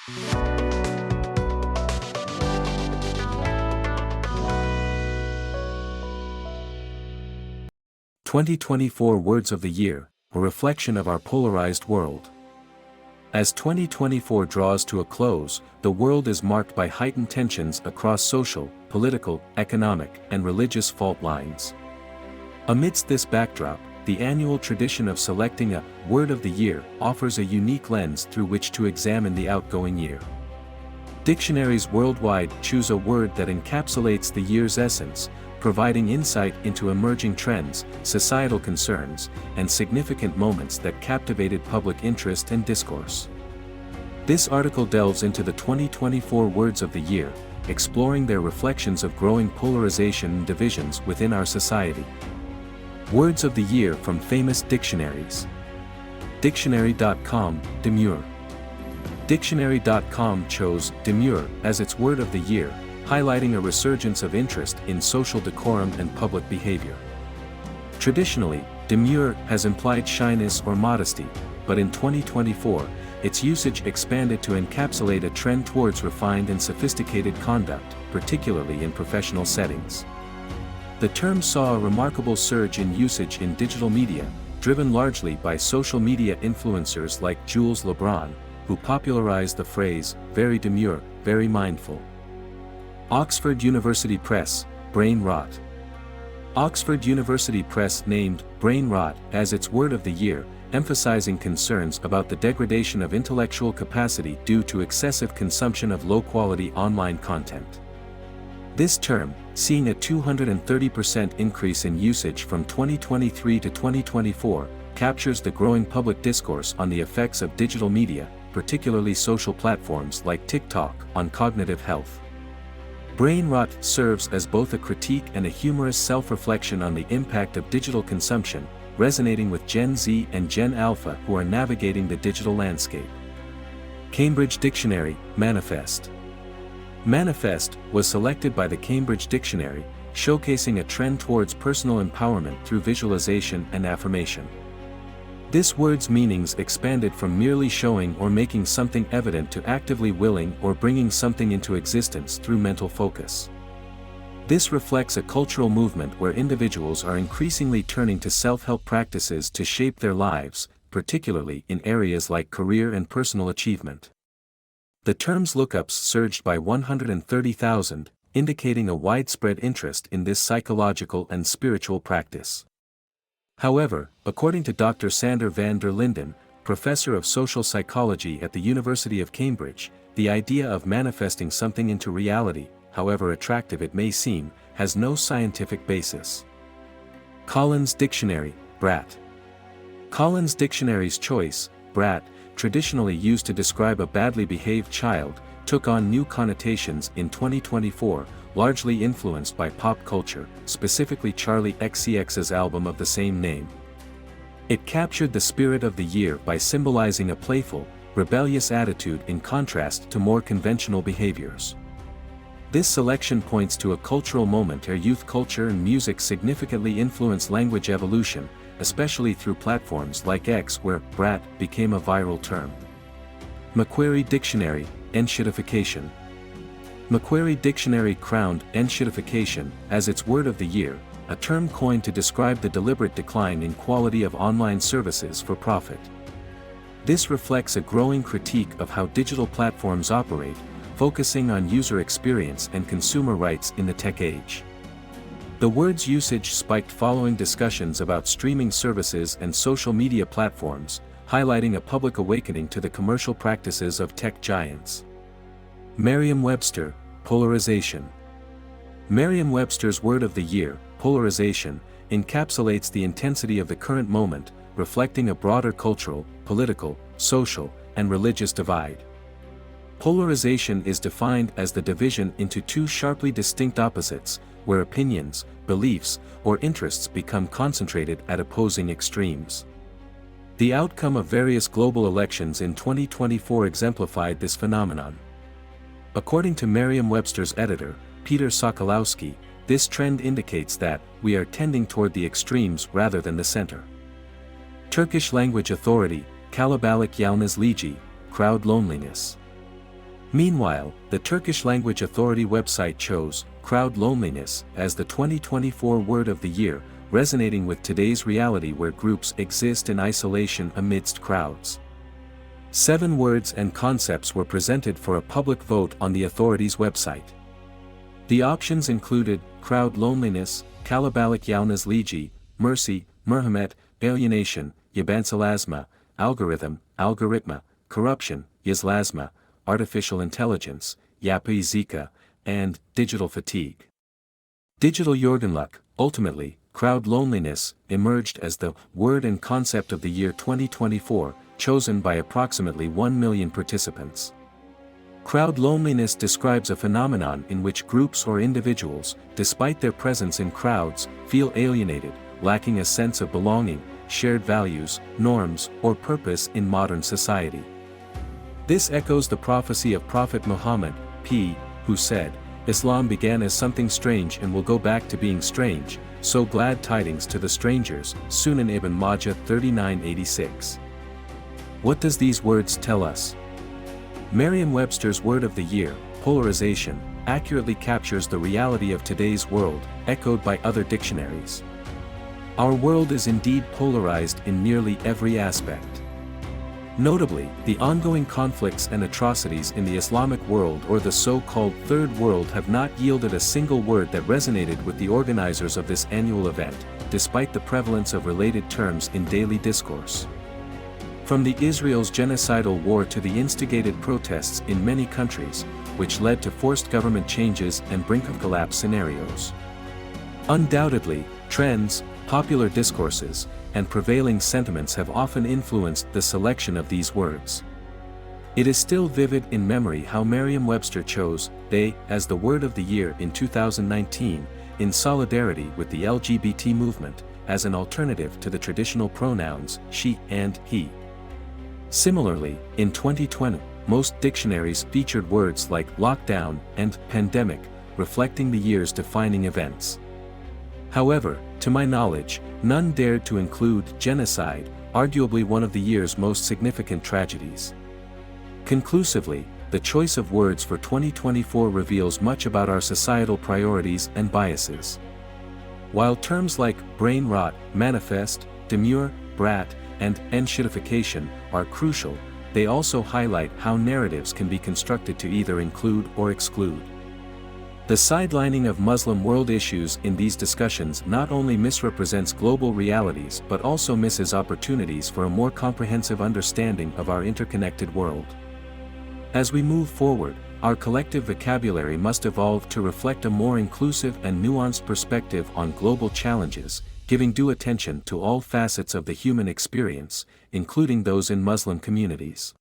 "2024 Words of the Year, a reflection of our polarized world." As 2024 draws to a close, the world is marked by heightened tensions across social, political, economic, and religious fault lines. Amidst this backdrop, the annual tradition of selecting a Word of the Year offers a unique lens through which to examine the outgoing year. Dictionaries worldwide choose a word that encapsulates the year's essence, providing insight into emerging trends, societal concerns, and significant moments that captivated public interest and discourse. This article delves into the 2024 Words of the Year, exploring their reflections of growing polarization and divisions within our society. Words of the Year from famous dictionaries. Dictionary.com, Demure. Dictionary.com chose demure as its word of the year, highlighting a resurgence of interest in social decorum and public behavior. Traditionally, demure has implied shyness or modesty, but in 2024, its usage expanded to encapsulate a trend towards refined and sophisticated conduct, particularly in professional settings. The term saw a remarkable surge in usage in digital media, driven largely by social media influencers like Jules Lebron, who popularized the phrase, "very demure, very mindful." Oxford University Press, brain rot. Oxford University Press named brain rot as its word of the year, emphasizing concerns about the degradation of intellectual capacity due to excessive consumption of low-quality online content. This term, seeing a 230% increase in usage from 2023 to 2024, captures the growing public discourse on the effects of digital media, particularly social platforms like TikTok, on cognitive health. Brain rot serves as both a critique and a humorous self-reflection on the impact of digital consumption, resonating with Gen Z and Gen Alpha who are navigating the digital landscape. Cambridge Dictionary, Manifest. Manifest was selected by the Cambridge Dictionary, showcasing a trend towards personal empowerment through visualization and affirmation. This word's meanings expanded from merely showing or making something evident to actively willing or bringing something into existence through mental focus. This reflects a cultural movement where individuals are increasingly turning to self-help practices to shape their lives, particularly in areas like career and personal achievement. The term's lookups surged by 130,000, indicating a widespread interest in this psychological and spiritual practice. However, according to Dr. Sander van der Linden, professor of social psychology at the University of Cambridge, the idea of manifesting something into reality, however attractive it may seem, has no scientific basis. Collins Dictionary, Brat. Collins Dictionary's choice, brat, traditionally used to describe a badly behaved child, took on new connotations in 2024, largely influenced by pop culture, specifically Charli XCX's album of the same name. It captured the spirit of the year by symbolizing a playful, rebellious attitude in contrast to more conventional behaviors. This selection points to a cultural moment where youth culture and music significantly influenced language evolution, especially through platforms like X where brat became a viral term. Macquarie Dictionary, Enshittification. Macquarie Dictionary crowned enshittification as its word of the year, a term coined to describe the deliberate decline in quality of online services for profit. This reflects a growing critique of how digital platforms operate, focusing on user experience and consumer rights in the tech age. The word's usage spiked following discussions about streaming services and social media platforms, highlighting a public awakening to the commercial practices of tech giants. Merriam-Webster, Polarization. Merriam-Webster's word of the year, polarization, encapsulates the intensity of the current moment, reflecting a broader cultural, political, social, and religious divide. Polarization is defined as the division into two sharply distinct opposites, where opinions, beliefs, or interests become concentrated at opposing extremes. The outcome of various global elections in 2024 exemplified this phenomenon. According to Merriam-Webster's editor, Peter Sokolowski, this trend indicates that we are tending toward the extremes rather than the center. Turkish Language Authority, Kalabalık Yalnızlığı, Crowd Loneliness. Meanwhile, the Turkish language authority website chose crowd loneliness as the 2024 word of the year, resonating with today's reality where groups exist in isolation amidst crowds. 7 words and concepts were presented for a public vote on the authority's website. The options included crowd loneliness, kalabalık yalnızlığı, mercy, merhamet, alienation, yabancılaşma, algorithm, corruption, yazılaşma, artificial intelligence, yapay zeka, and digital fatigue. Digital yorgunluk, ultimately, crowd loneliness, emerged as the word and concept of the year 2024, chosen by approximately 1 million participants. Crowd loneliness describes a phenomenon in which groups or individuals, despite their presence in crowds, feel alienated, lacking a sense of belonging, shared values, norms, or purpose in modern society. This echoes the prophecy of Prophet Muhammad, who said, "Islam began as something strange and will go back to being strange, so glad tidings to the strangers." Sunan ibn Majah 3986. What does these words tell us? Merriam-Webster's word of the year, polarization, accurately captures the reality of today's world, echoed by other dictionaries. Our world is indeed polarized in nearly every aspect. Notably, the ongoing conflicts and atrocities in the Islamic world or the so-called Third World have not yielded a single word that resonated with the organizers of this annual event, despite the prevalence of related terms in daily discourse. From the Israel's genocidal war to the instigated protests in many countries, which led to forced government changes and brink-of-collapse scenarios. Undoubtedly, trends, popular discourses, and prevailing sentiments have often influenced the selection of these words. It is still vivid in memory how Merriam-Webster chose "they" as the word of the year in 2019, in solidarity with the LGBT movement, as an alternative to the traditional pronouns she and he. Similarly, in 2020, most dictionaries featured words like lockdown and pandemic, reflecting the year's defining events. However, to my knowledge, none dared to include genocide, arguably one of the year's most significant tragedies. Conclusively, the choice of words for 2024 reveals much about our societal priorities and biases. While terms like brain rot, manifest, demure, brat, and enshittification are crucial, they also highlight how narratives can be constructed to either include or exclude. The sidelining of Muslim world issues in these discussions not only misrepresents global realities but also misses opportunities for a more comprehensive understanding of our interconnected world. As we move forward, our collective vocabulary must evolve to reflect a more inclusive and nuanced perspective on global challenges, giving due attention to all facets of the human experience, including those in Muslim communities.